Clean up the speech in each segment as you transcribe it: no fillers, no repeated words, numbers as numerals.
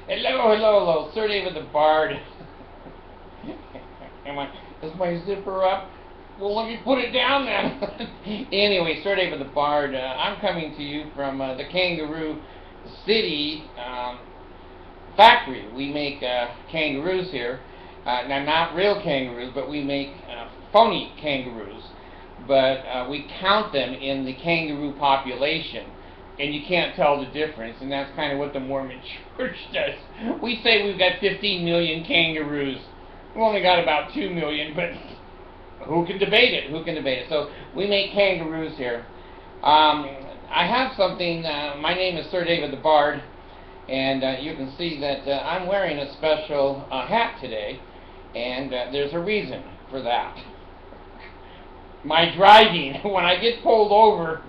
Hello, hello, hello. Sir David the Bard. Is my zipper up? Well, let me put it down then. Anyway, Sir David the Bard. I'm coming to you from the Kangaroo City factory. We make kangaroos here. Now, not real kangaroos, but we make phony kangaroos. But we count them in the kangaroo population, and you can't tell the difference, and that's kind of what the Mormon Church does. We say we've got 15 million kangaroos. We've only got about 2 million, but who can debate it? Who can debate it? So we make kangaroos here. I have something, my name is Sir David the Bard, and you can see that I'm wearing a special hat today, and there's a reason for that. My driving, when I get pulled over,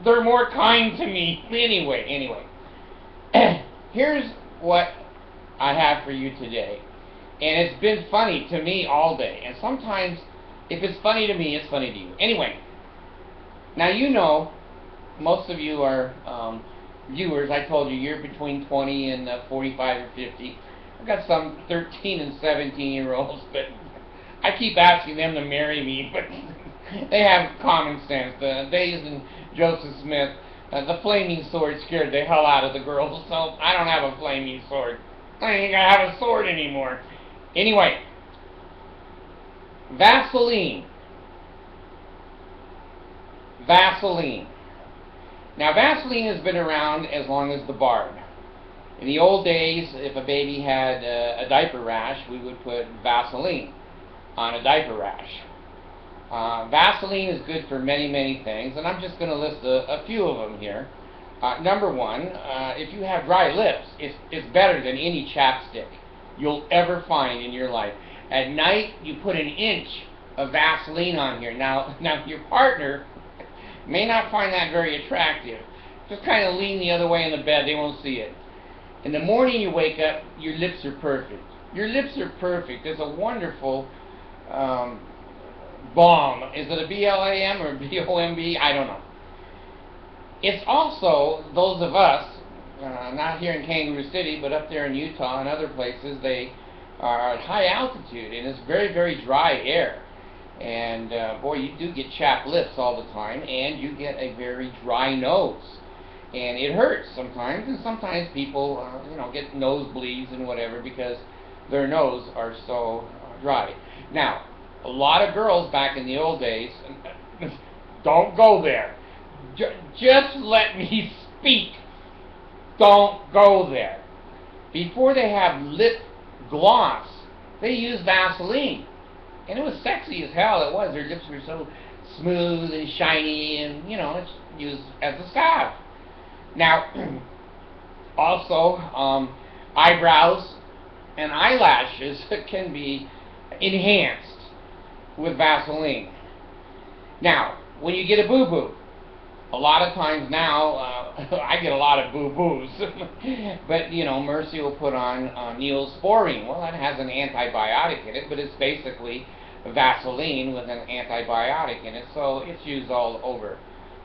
they're more kind to me. Anyway, here's what I have for you today. And it's been funny to me all day. And sometimes, if it's funny to me, it's funny to you. Anyway, now you know, most of you are viewers. I told you you're between 20 and 45 or 50. I've got some 13 and 17-year-olds, but I keep asking them to marry me, but they have common sense. Days and Joseph Smith, the flaming sword scared the hell out of the girls, so I don't have a flaming sword. I ain't gonna have a sword anymore. Anyway, Vaseline. Vaseline. Now, Vaseline has been around as long as the Bard. In the old days, if a baby had a diaper rash, we would put Vaseline on a diaper rash. Vaseline is good for many, many things, and I'm just going to list a few of them here. Number one, if you have dry lips, it's better than any chapstick you'll ever find in your life. At night, you put an inch of Vaseline on here. Now your partner may not find that very attractive. Just kind of lean the other way in the bed, they won't see it. In the morning you wake up, your lips are perfect. Your lips are perfect. There's a wonderful balm. Is it a BLAM or BOMB? I don't know. It's also, those of us, not here in Kangaroo City, but up there in Utah and other places, they are at high altitude, and it's very, very dry air. And boy, you do get chapped lips all the time, and you get a very dry nose. And it hurts sometimes, and sometimes people, get nosebleeds and whatever because their nose are so dry. Now, a lot of girls back in the old days, don't go there. Just let me speak. Don't go there. Before they have lip gloss, they use Vaseline. And it was sexy as hell. It was. Their lips were so smooth and shiny, and, it's used as a salve. Now, also, eyebrows and eyelashes can be enhanced with Vaseline. Now, when you get a boo-boo, a lot of times now, I get a lot of boo-boos, but, Mercy will put on Neosporin. Well, that has an antibiotic in it, but it's basically Vaseline with an antibiotic in it, so it's used all over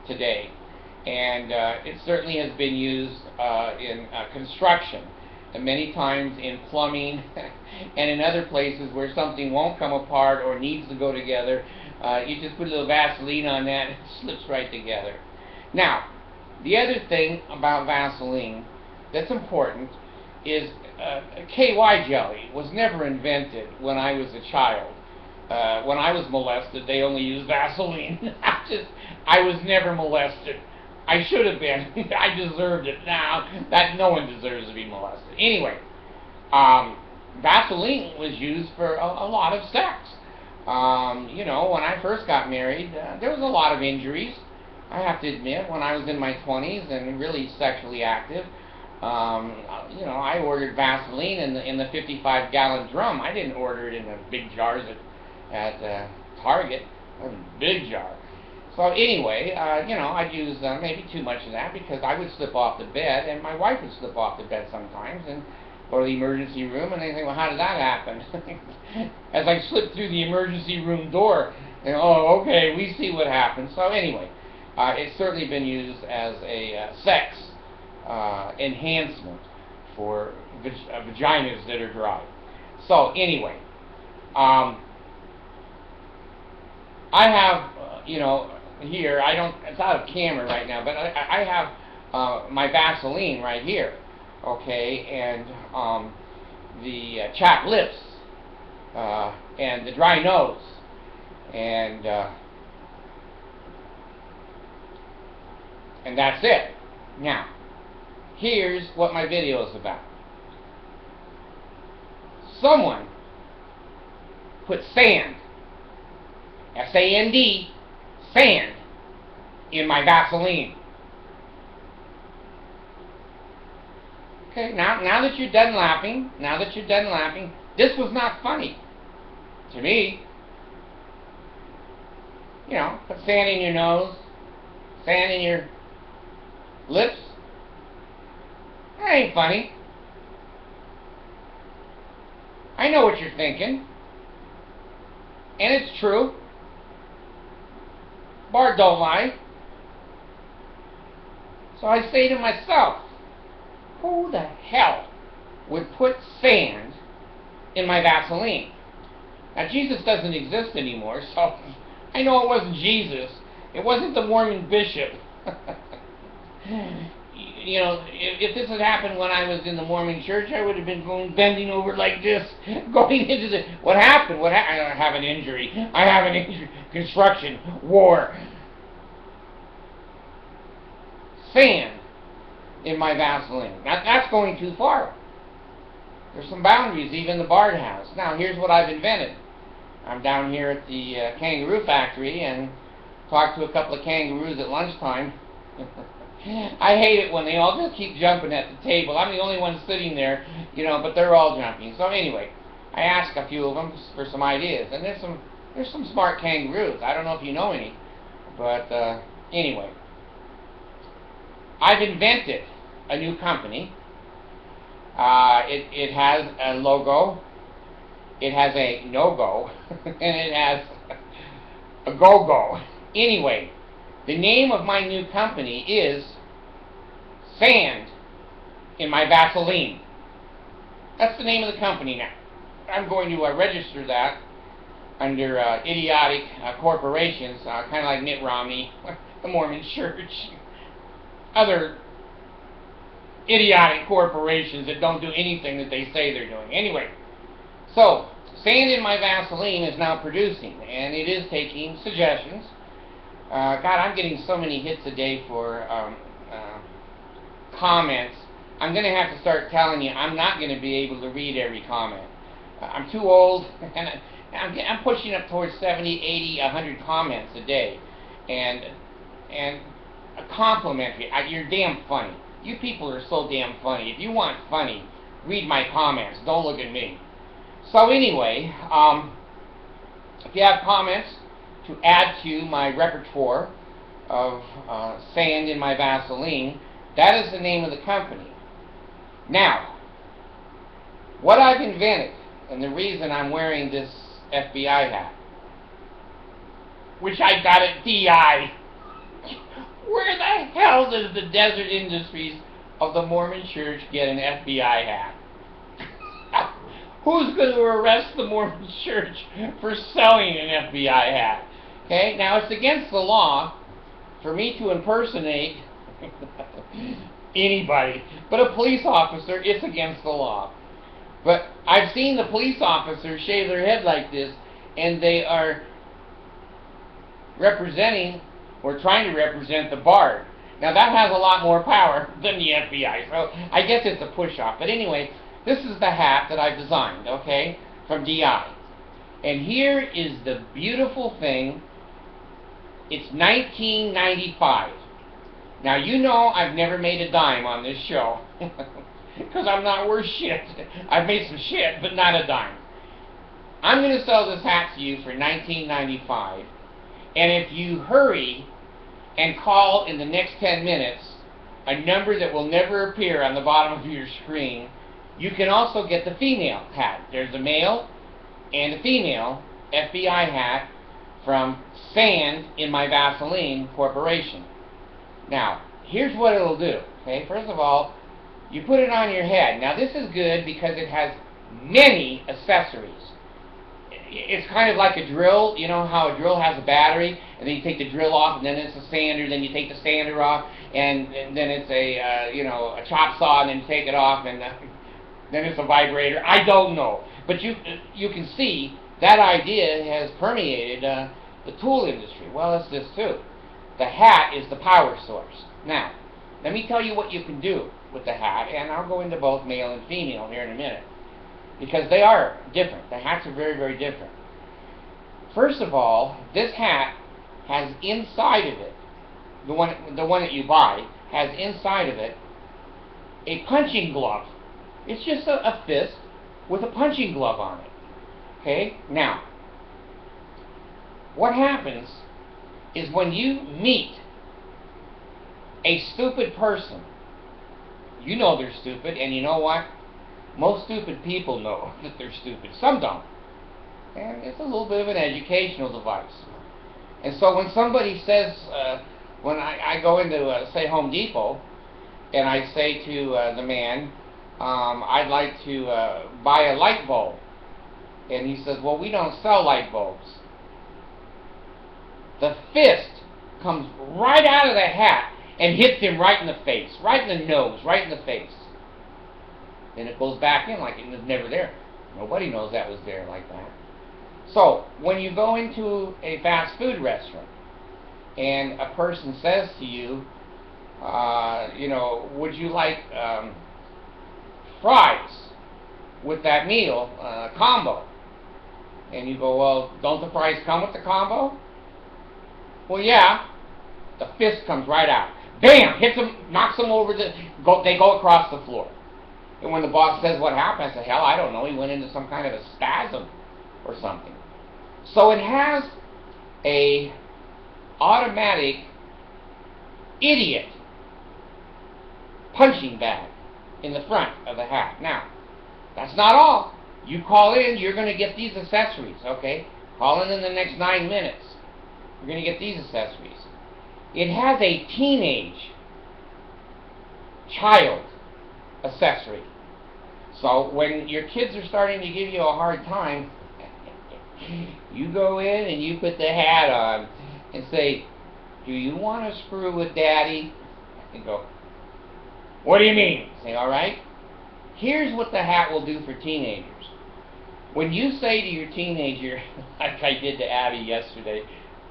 today. And it certainly has been used in construction, and many times in plumbing, and in other places where something won't come apart or needs to go together. You just put a little Vaseline on that, and it slips right together. Now, the other thing about Vaseline that's important is KY jelly was never invented when I was a child. When I was molested, they only used Vaseline. I was never molested. I should have been. I deserved it. Now, that no one deserves to be molested. Anyway, Vaseline was used for a lot of sex. When I first got married, there was a lot of injuries. I have to admit, when I was in my 20s and really sexually active, I ordered Vaseline in the 55-gallon drum. I didn't order it in the big jars at Target. It was a big jar. So anyway, I'd use maybe too much of that because I would slip off the bed, and my wife would slip off the bed sometimes and go to the emergency room, and they think, well, how did that happen? As I slipped through the emergency room door, and, oh, okay, we see what happened. So anyway, it's certainly been used as a sex enhancement for vaginas that are dry. So anyway, I have, here, I don't, it's out of camera right now, but I have my Vaseline right here, okay, and the chapped lips, and the dry nose, and that's it. Now, here's what my video is about. Someone put sand, S-A-N-D, sand, in my Vaseline. Okay, now that you're done laughing, this was not funny to me. Put sand in your nose, sand in your lips. That ain't funny. I know what you're thinking. And it's true. Bard don't lie. So I say to myself, who the hell would put sand in my Vaseline? Now, Jesus doesn't exist anymore, so I know it wasn't Jesus. It wasn't the Mormon bishop. If this had happened when I was in the Mormon church, I would have been bending over like this, going into the... What happened? I have an injury. Construction. War. Sand in my Vaseline. Now, that's going too far. There's some boundaries, even the Bard house. Now, here's what I've invented. I'm down here at the kangaroo factory and talked to a couple of kangaroos at lunchtime. I hate it when they all just keep jumping at the table. I'm the only one sitting there, but they're all jumping. So anyway, I asked a few of them for some ideas, and there's some smart kangaroos. I don't know if you know any, but anyway, I've invented a new company. It has a logo, it has a no-go, and it has a go-go. Anyway, the name of my new company is Sand in My Vaseline. That's the name of the company now. I'm going to register that under idiotic corporations, kind of like Mitt Romney, the Mormon Church, other idiotic corporations that don't do anything that they say they're doing. Anyway, so Sand in My Vaseline is now producing, and it is taking suggestions. God, I'm getting so many hits a day for comments. I'm going to have to start telling you I'm not going to be able to read every comment. I'm too old, and I'm pushing up towards 70, 80, 100 comments a day. And a complimentary. You're damn funny. You people are so damn funny. If you want funny, read my comments. Don't look at me. So anyway, if you have comments to add to my repertoire of Sand in My Vaseline, that is the name of the company. Now, what I've invented, and the reason I'm wearing this FBI hat, which I got at DI, where the hell does the Desert Industries of the Mormon Church get an FBI hat? Who's going to arrest the Mormon Church for selling an FBI hat? Okay, now it's against the law for me to impersonate anybody, but a police officer, it's against the law. But I've seen the police officers shave their head like this, and they are representing, or trying to represent, the Bard. Now that has a lot more power than the FBI, so I guess it's a push-off. But anyway, this is the hat that I've designed, okay, from DI. And here is the beautiful thing. It's 1995. Now, you know I've never made a dime on this show, because I'm not worth shit. I've made some shit, but not a dime. I'm going to sell this hat to you for $19.95, and if you hurry and call in the next 10 minutes a number that will never appear on the bottom of your screen, you can also get the female hat. There's a male and a female FBI hat from Sand in My Vaseline Corporation. Now, here's what it'll do. Okay, first of all, You put it on your head. Now this is good because it has many accessories. It's kind of like a drill. You know how a drill has a battery, and then you take the drill off, and then it's a sander, then you take the sander off, and then it's a chop saw, and then you take it off, and then it's a vibrator. I don't know, but you can see that idea has permeated the tool industry. Well, it's this too. The hat is the power source. Now, let me tell you what you can do with the hat, and I'll go into both male and female here in a minute, because they are different. The hats are very, very different. First of all, this hat has inside of it, the one that you buy, has inside of it a punching glove. It's just a fist with a punching glove on it. Okay? Now, what happens is when you meet a stupid person, you know they're stupid, and you know what? Most stupid people know that they're stupid. Some don't. And it's a little bit of an educational device. And so when somebody says, when I go into, say, Home Depot, and I say to the man, I'd like to buy a light bulb. And he says, well, we don't sell light bulbs. The fist comes right out of the hat and hits him right in the face, right in the nose, right in the face. Then it goes back in like it was never there. Nobody knows that was there like that. So, when you go into a fast food restaurant and a person says to you, would you like fries with that meal combo? And you go, well, don't the fries come with the combo? Well, yeah. The fist comes right out. Bam! Hits them, knocks them over they go across the floor. And when the boss says what happened, I say, hell, I don't know. He went into some kind of a spasm or something. So it has a automatic idiot punching bag in the front of the hat. Now, that's not all. You call in, you're going to get these accessories, okay? Call in the next 9 minutes. You're going to get these accessories. It has a teenage child accessory. So when your kids are starting to give you a hard time, you go in and you put the hat on and say, do you want to screw with Daddy? And go, what do you mean? Say, all right. Here's what the hat will do for teenagers. When you say to your teenager, like I did to Abby yesterday,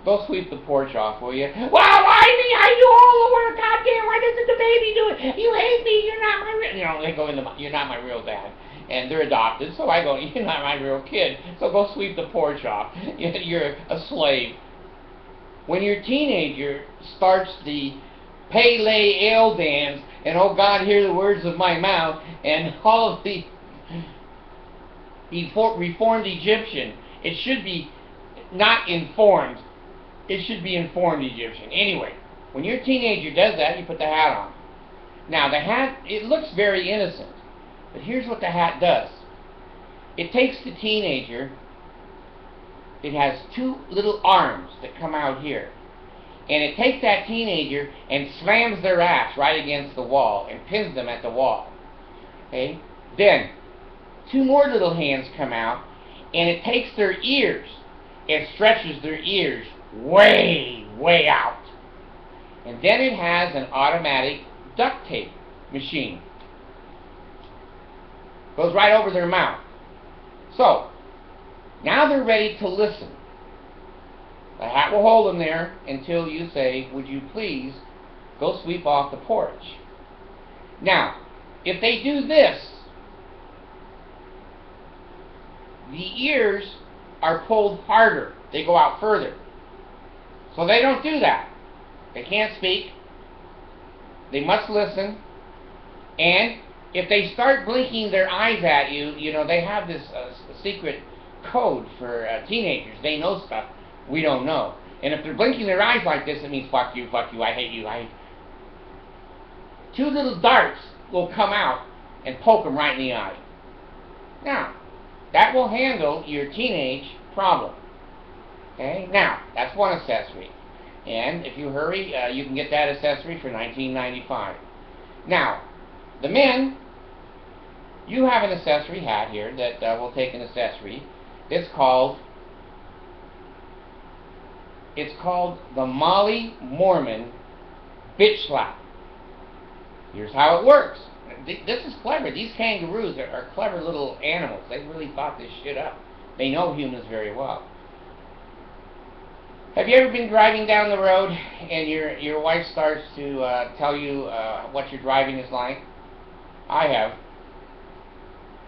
go sweep the porch off, will you? Well, why me? I do all the work. Goddamn, why doesn't the baby do it? You hate me. You're not my real... they go into, you're not my real dad. And they're adopted, so I go, you're not my real kid. So go sweep the porch off. You're a slave. When your teenager starts the Pele Ale dance, and oh God, hear the words of my mouth, and all of the reformed Egyptian, it should be not informed. It should be informed Egyptian. Anyway, when your teenager does that, you put the hat on. Now, the hat, it looks very innocent, but here's what the hat does. It takes the teenager, it has two little arms that come out here, and it takes that teenager and slams their ass right against the wall and pins them at the wall. Okay? Then, two more little hands come out, and it takes their ears and stretches their ears way, way out. And then it has an automatic duct tape machine. Goes right over their mouth. So, now they're ready to listen. The hat will hold them there until you say, would you please go sweep off the porch? Now, if they do this, the ears are pulled harder. They go out further. So they don't do that. They can't speak. They must listen. And if they start blinking their eyes at you, they have this secret code for teenagers. They know stuff we don't know. And if they're blinking their eyes like this, it means fuck you, I hate you, Two little darts will come out and poke them right in the eye. Now, that will handle your teenage problem. Okay? Now, that's one accessory. And if you hurry, you can get that accessory for $19.95. Now, The men, you have an accessory hat here that will take an accessory. It's called the Molly Mormon bitch slap. Here's how it works. This is clever. These kangaroos are clever little animals. They really thought this shit up. They know humans very well. Have you ever been driving down the road and your wife starts to tell you what your driving is like? I have.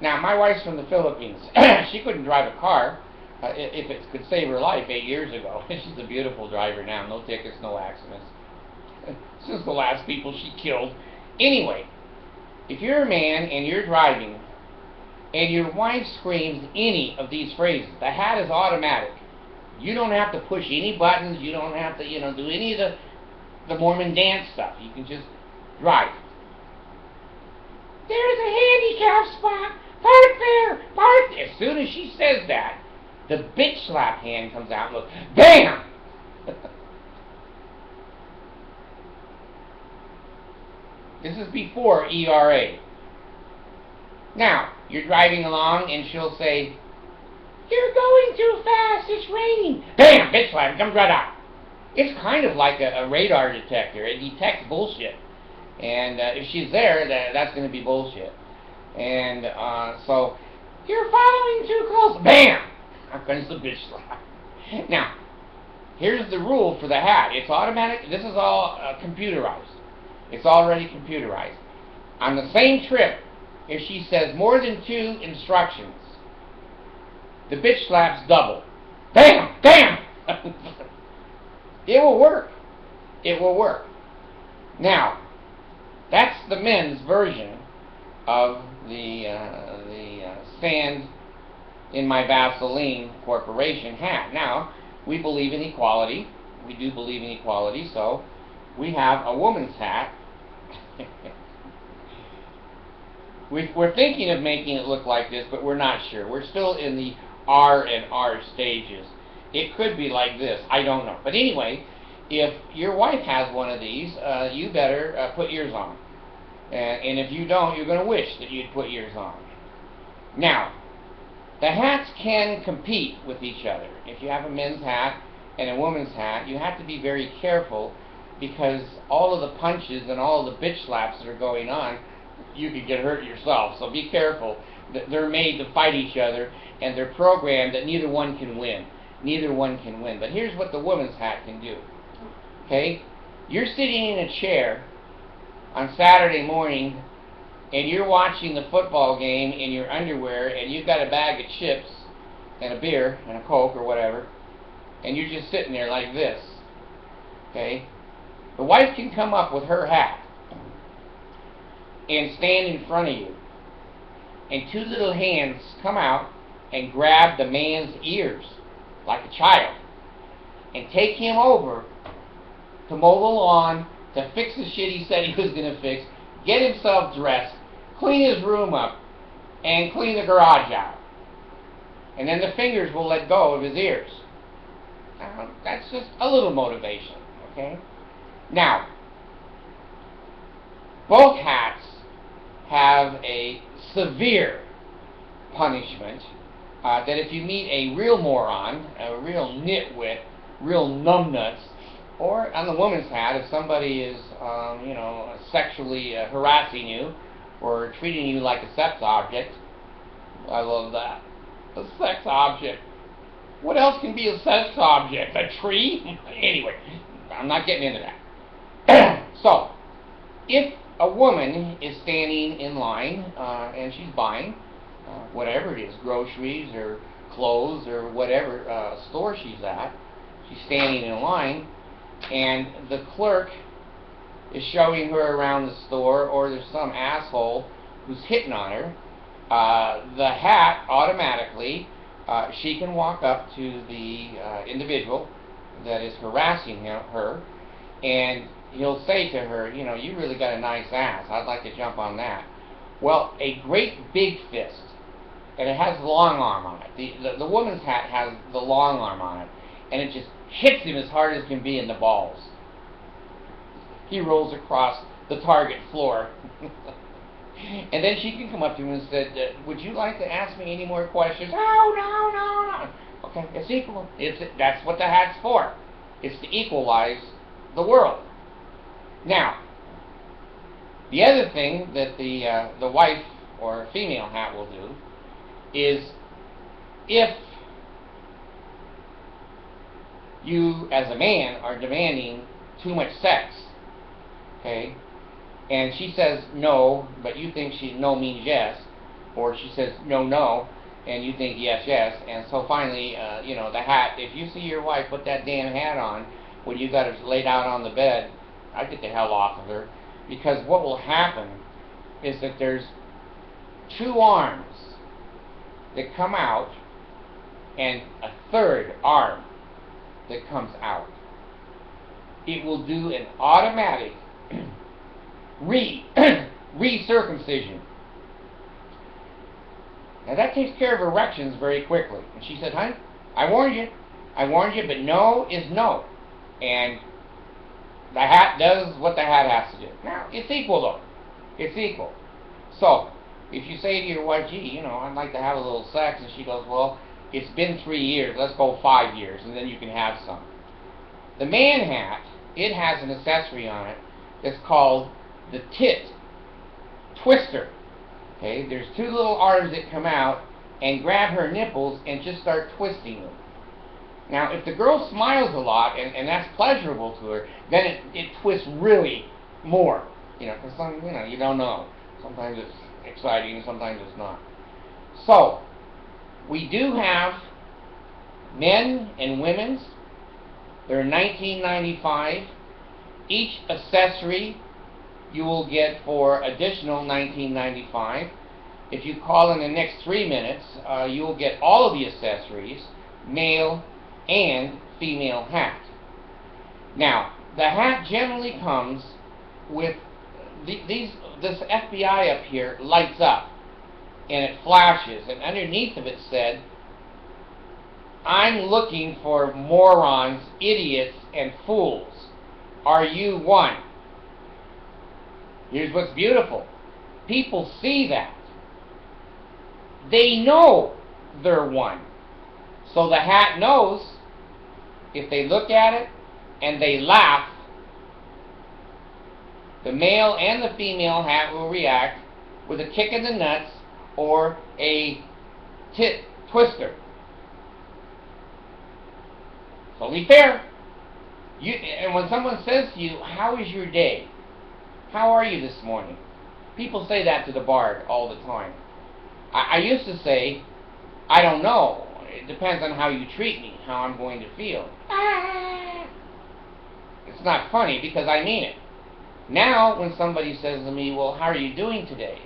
Now, my wife's from the Philippines. She couldn't drive a car if it could save her life 8 years ago. She's a beautiful driver now. No tickets, no accidents. Since the last people she killed. Anyway, if you're a man and you're driving and your wife screams any of these phrases, the hat is automatic. You don't have to push any buttons. You don't have to, do any of the Mormon dance stuff. You can just drive. There's a handicap spot. Park there. Park there. As soon as she says that, the bitch slap hand comes out and look, BAM! This is before ERA. Now, you're driving along and she'll say, you're going too fast, it's raining. BAM! Bitch slap, it comes right out. It's kind of like a radar detector. It detects bullshit. And if she's there, that's going to be bullshit. And so, you're following too close. BAM! Out comes the bitch slap. Now, here's the rule for the hat. It's automatic. This is all computerized. It's already computerized. On the same trip, if she says more than 2 instructions, the bitch slap's double. BAM! BAM! It will work. It will work. Now, that's the men's version of the Stand in My Vaseline Corporation hat. Now, we believe in equality. We do believe in equality, so we have a woman's hat. We're thinking of making it look like this, but we're not sure. We're still in the R&R stages. It could be like this. I don't know. But anyway, if your wife has one of these, you better put yours on. And if you don't, you're going to wish that you'd put yours on. Now, the hats can compete with each other. If you have a men's hat and a woman's hat, you have to be very careful because all of the punches and all of the bitch slaps that are going on, you could get hurt yourself. So be careful. They're made to fight each other, and they're programmed that neither one can win. Neither one can win. But here's what the woman's hat can do. Okay? You're sitting in a chair on Saturday morning, and you're watching the football game in your underwear, and you've got a bag of chips and a beer and a Coke or whatever, and you're just sitting there like this. Okay? The wife can come up with her hat and stand in front of you, and 2 little hands come out and grab the man's ears like a child and take him over to mow the lawn, to fix the shit he said he was going to fix, get himself dressed, clean his room up, and clean the garage out. And then the fingers will let go of his ears. Now, that's just a little motivation, okay? Now, both hats have a severe punishment that if you meet a real moron, a real nitwit, real numbnuts, or on the woman's hat, if somebody is, sexually harassing you or treating you like a sex object, I love that. A sex object. What else can be a sex object? A tree? Anyway, I'm not getting into that. So, if a woman is standing in line and she's buying whatever it is, groceries or clothes or whatever store she's at, she's standing in line, and the clerk is showing her around the store, or there's some asshole who's hitting on her, the hat automatically, she can walk up to the individual that is harassing her, and he'll say to her, you really got a nice ass, I'd like to jump on that. Well, a great big fist, and it has the long arm on it. The woman's hat has the long arm on it, and it just hits him as hard as can be in the balls. He rolls across the target floor. And then she can come up to him and said, would you like to ask me any more questions? Oh, no. Okay, it's equal. That's what the hat's for. It's to equalize the world. Now, the other thing that the wife or female hat will do is, if you as a man are demanding too much sex, okay, and she says no, but you think no means yes, or she says no, and you think yes, and so finally, the hat, if you see your wife put that damn hat on when you got her laid out on the bed, I'd get the hell off of her, because what will happen is that there's two arms that come out and a third arm that comes out. It will do an automatic recircumcision. Now that takes care of erections very quickly. And she said, honey, I warned you, but no is no. And the hat does what the hat has to do. Now, it's equal though. It's equal. So, if you say to your wife, gee, I'd like to have a little sex, and she goes, well, it's been 3 years, let's go 5 years, and then you can have some. The man hat, it has an accessory on it that's called the tit twister. Okay, there's two little arms that come out and grab her nipples and just start twisting them. Now, if the girl smiles a lot and that's pleasurable to her, then it twists really more. Because you don't know. Sometimes it's exciting, sometimes it's not. So, we do have men and women's. They're $19.95. Each accessory you will get for additional $19.95. If you call in the next 3 minutes, you will get all of the accessories, male and female hat. Now, the hat generally comes with this FBI up here lights up and it flashes, and underneath of it said, I'm looking for morons, idiots, and fools. Are you one? Here's what's beautiful. People see that. They know they're one. So the hat knows, if they look at it and they laugh, the male and the female hat will react with a kick in the nuts or a tit twister. It's only fair. And when someone says to you, how is your day? How are you this morning? People say that to the bard all the time. I used to say, I don't know. It depends on how you treat me, how I'm going to feel. It's not funny because I mean it. Now, when somebody says to me, well, how are you doing today?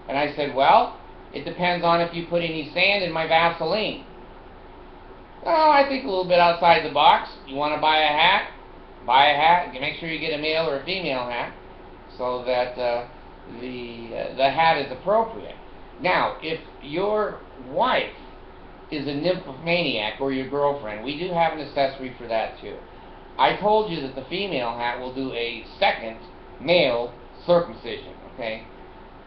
And I said, well, it depends on if you put any sand in my Vaseline. Oh, I think a little bit outside the box. You want to buy a hat? Buy a hat. Make sure you get a male or a female hat so that the hat is appropriate. Now, if your wife is a nymphomaniac or your girlfriend, we do have an accessory for that too. I told you that the female hat will do a second male circumcision, okay?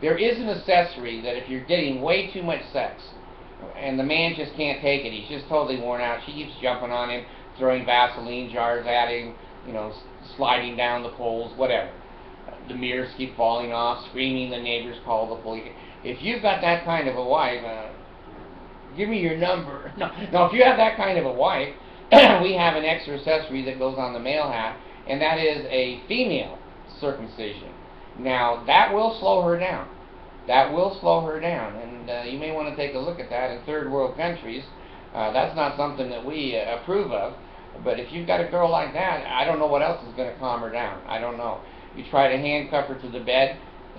There is an accessory that if you're getting way too much sex and the man just can't take it, he's just totally worn out, she keeps jumping on him, throwing Vaseline jars at him, sliding down the poles, whatever. The mirrors keep falling off, screaming, the neighbors call the police. If you've got that kind of a wife, give me your number. No, if you have that kind of a wife, we have an extra accessory that goes on the male hat, and that is a female circumcision. Now, that will slow her down. That will slow her down, and you may want to take a look at that in third world countries. That's not something that we approve of, but if you've got a girl like that, I don't know what else is going to calm her down. I don't know. You try to handcuff her to the bed,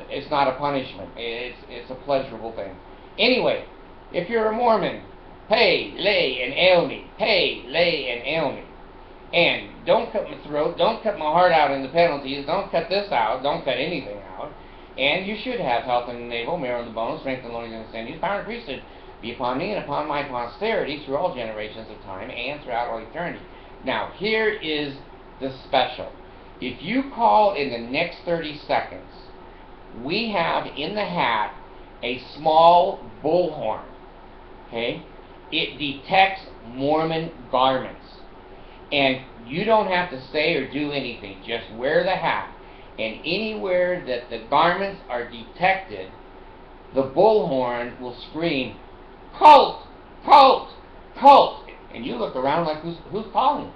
it's not a punishment. It's a pleasurable thing. Anyway, if you're a Mormon, pay, lay, and ail me. Pay, lay, and ail me. And don't cut my throat, don't cut my heart out in the penalties, don't cut this out, don't cut anything out. And you should have health in the navel, marrow in the bones, strength in the loins and the sinews, power and priesthood be upon me and upon my posterity through all generations of time and throughout all eternity. Now, here is the special. If you call in the next 30 seconds, we have in the hat a small bullhorn. Okay? It detects Mormon garments. And you don't have to say or do anything. Just wear the hat. And anywhere that the garments are detected, the bullhorn will scream, "Cult! Cult! Cult!" And you look around like, who's calling?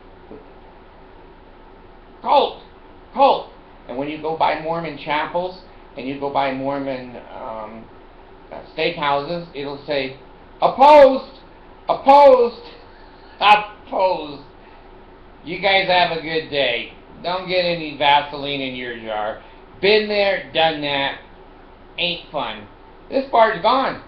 Cult! Cult! And when you go by Mormon chapels and you go by Mormon steakhouses, it'll say, "Opposed! Opposed! Opposed!" You guys have a good day. Don't get any Vaseline in your jar. Been there, done that. Ain't fun. This part's gone.